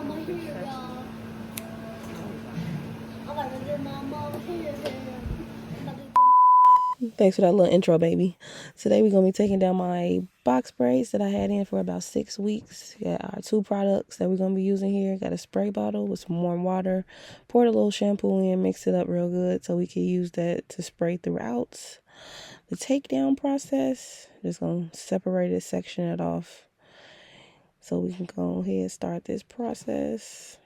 mama here, y'all. I'm about to get my mama here. Thanks for that little intro, baby. Today we're going to be taking down my box braids that I had in for about 6 weeks. Got our 2 products that we're going to be using here. Got a spray bottle with some warm water. Poured a little shampoo in, mixed it up real good so we can use that to spray throughout. The takedown process, just going to separate it, section it off so we can go ahead and start this process.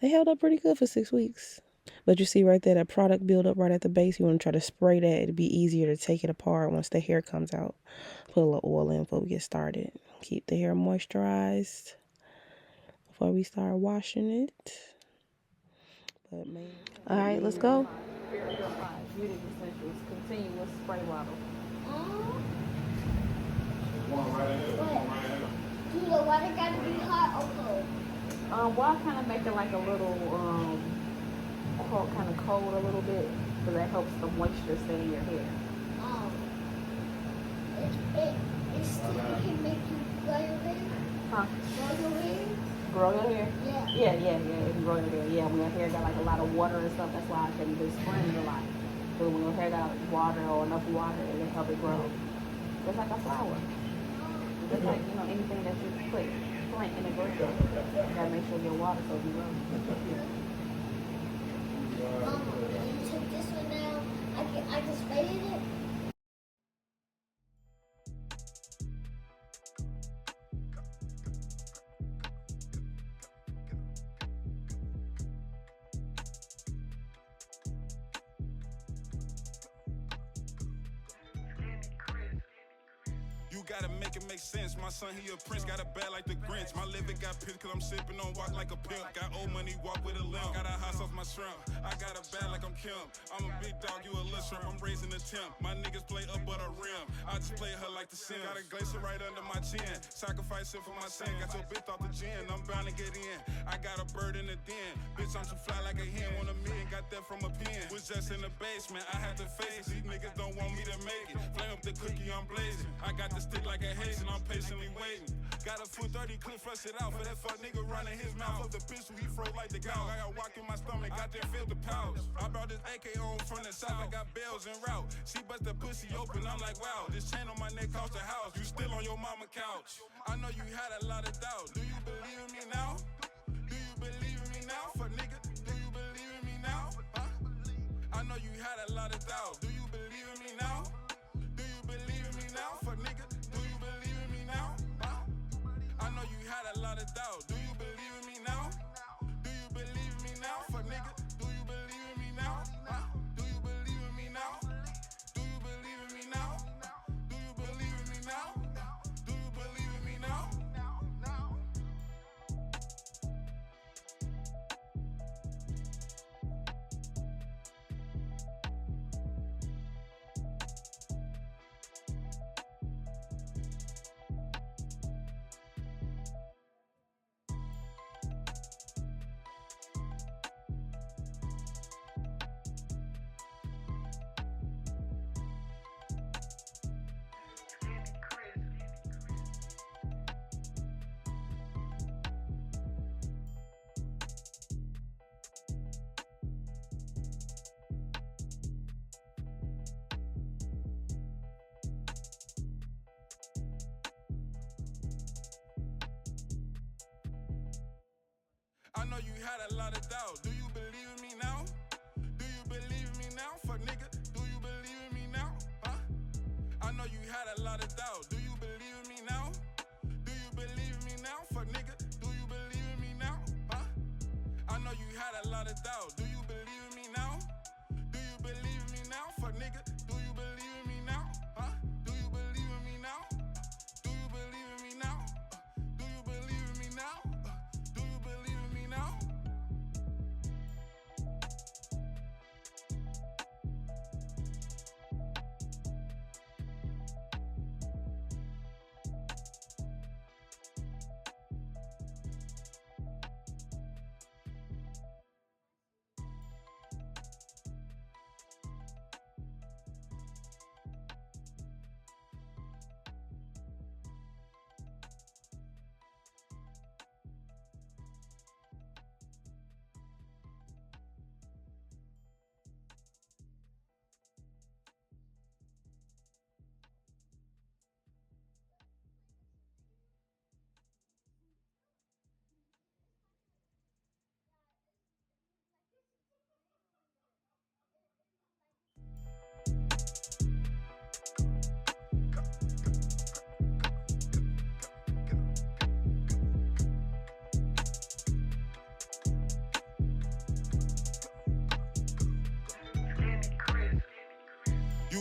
They held up pretty good for 6 weeks. But you see right there, that product build up right at the base. You want to try to spray that. It'd be easier to take it apart once the hair comes out. Put a little oil in before we get started. Keep the hair moisturized before we start washing it. But man. All right, let's go. Beauty Essentials continuous spray bottle. Do the water gotta be hot or cold? Well, I kind of make it like a little kind of cold a little bit, because that helps the moisture stay in your hair. It can make you grow your hair? Huh? Grow your hair? Grow your hair? Yeah. Yeah, it can grow your hair. Yeah, when your hair got like a lot of water and stuff, that's why I can do spraying a lot. But when your hair got water or enough water, it can help it grow. Just like a flower. Just like, anything that you plant in the ground. You gotta make sure your water so you grow. You took this one now. I can spray in it. You gotta make it make sense. My son, he a prince, got a bad like the Grinch. My liver got pissed cause I'm sipping on walk like a pimp. Got old money, walk with a limp. Got a house off my shrimp. I got a bad like I'm Kim. I'm a big dog, you a little shrimp. I'm raising a temp. My niggas play up but a rim. I just play her like the sim. Got a glacier right under my chin. Sacrifice it for my sin. Got your bitch off the gin. I'm bound to get in. I got a bird in the den. Bitch, I'm too fly like a hen. Want a million, got that from a pen. Was just in the basement. I had to face it. These niggas don't want me to make it. Flame up the cookie, I'm blazing. I got the stick like a haze. I'm patiently waiting. Got a full 30 clip, flush it out for that fuck nigga running his mouth. Of the pistol, he froze like the gout. I got walk in my stomach, got there, feel the pouch. I brought this AK on from the south, I got bells en route. She bust the pussy open, I'm like, wow. This chain on my neck cost a house. You still on your mama couch. I know you had a lot of doubt. Do you believe in me now? Do you believe in me now? For nigga, do you believe in me now? Huh? I know you had a lot of doubt. Do you believe in me now? Do you believe in me now? For nigga, do you believe in me now? Huh? I know you had a lot of doubt. Do you believe in me now? Do you believe in me now? For nigga, do you believe in me now? Huh? Do you believe in me now? Do you believe in me now? Do you believe in me now? Do you believe in me now? I know you had a lot of doubt. Do you believe in me now? Do you believe in me now? For nigga, do you believe in me now? Huh? I know you had a lot of doubt. Do you believe in me now? Do you believe in me now? For nigga, do you believe in me now? Huh? I know you had a lot of doubt. Do you believe in me now? Do you believe in me now? For nigga, do you believe in me now? Huh? Do you believe in me now? Do you believe in me now? Do you believe in me now? Do you believe in me now?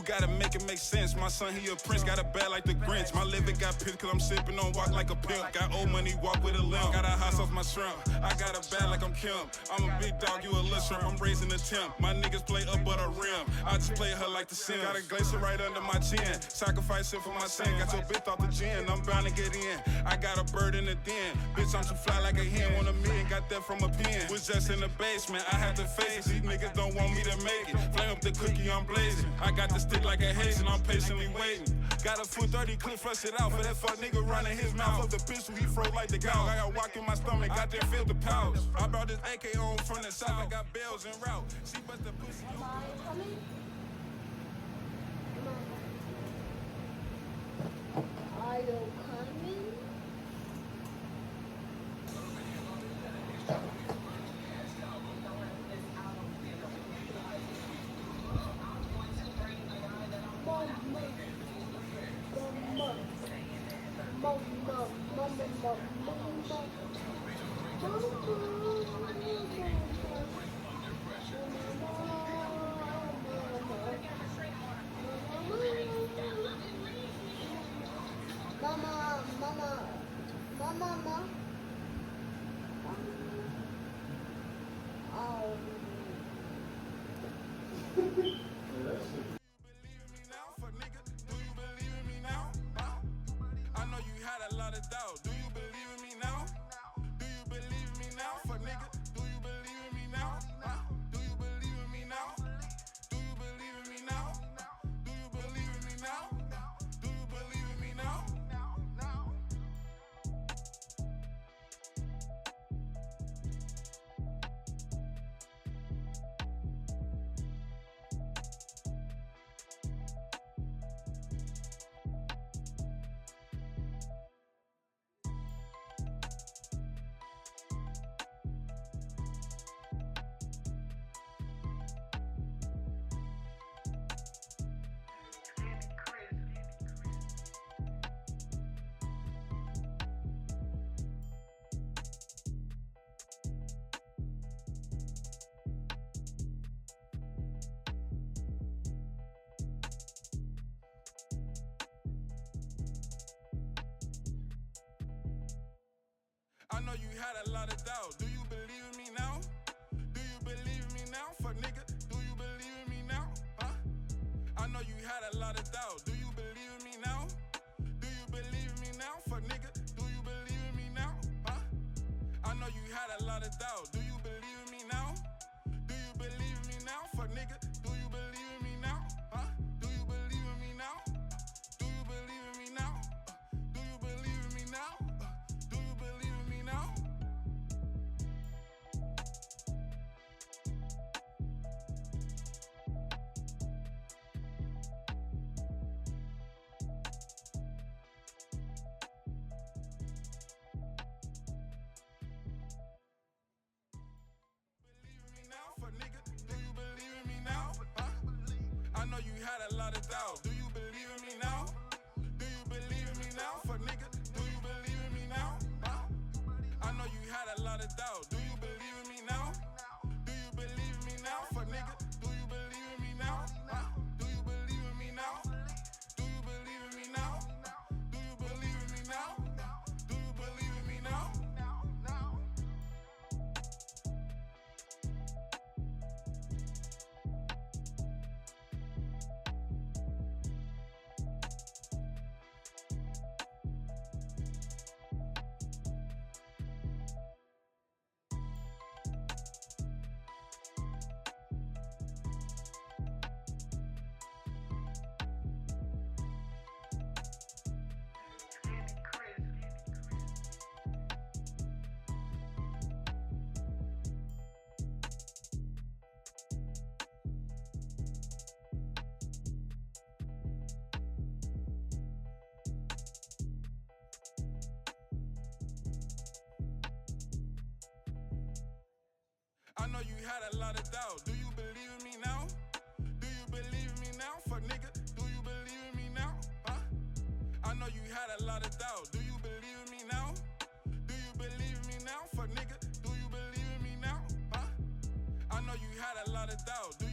You gotta make it make sense. My son, he a prince, got a bad like the Grinch. My liver got pissed cause I'm sipping on walk like a pimp. Got old money, walk with a limp. Got a house off my shrimp. I got a bad like I'm Kim. I'm a big dog, you a little shrimp. I'm raising the temp. My niggas play up but a rim. I just play her like the Sim. Got a glacier right under my chin. Sacrifice it for my sin. Got your bitch off the gin. I'm bound to get in. I got a bird in the den. Bitch, I'm too fly like a hen. Want a million, got that from a pen. Was just in the basement. I had to face it. These niggas don't want me to make it. Flame up the cookie, I'm blazing. I got the stick like a haze and I'm patiently waiting. Got a full 30 clip, flush it out for that fuck nigga running his mouth. Of the pistol, he froze like the gouge. I got walk in my stomach, got there, feel the pouch. I brought this AK on from the south. I got bells en route. She bust the pussy. Am I coming? Are you coming? Mama. Oh. I know you had a lot of doubt. Do you believe in me now? Do you believe in me now? For nigga, do you believe in me now? Do you believe in me now? Do you believe in me now? Do you believe in me now? Do you believe in me now? I know you had a lot of doubt. Do you believe in me now? Do you believe in me now? For nigga, do you believe in me now? I know you had a lot of doubt. Do you believe in me now? Do you believe in me now? For nigga, do you believe in me now? I know you had a lot of doubt. Do you believe in me now? Do you believe in me now? For nigga, do you believe in me now? Do you believe in me now? Do you believe in me now? Do you believe in me now? Do you believe in me now? For nigga, do you believe in me now? I know you had a lot of doubt. Do you believe in me now? Do you believe in me now? For nigga, do you believe in me now? I know you had a lot of doubt. Do you believe in me now? Do you believe in me now? For nigga, do you believe in me now? Do you believe in me now? Do you believe in me now? Do you believe in me now? Do you believe in me now? I know you had a lot of doubt. Do you believe in me now? Do you believe in me now? For nigga, do you believe in me now? I know you had a lot of doubt. Do you believe in me now? Do you believe in me now? For nigga, do you believe in me now? I know you had a lot of doubt. Do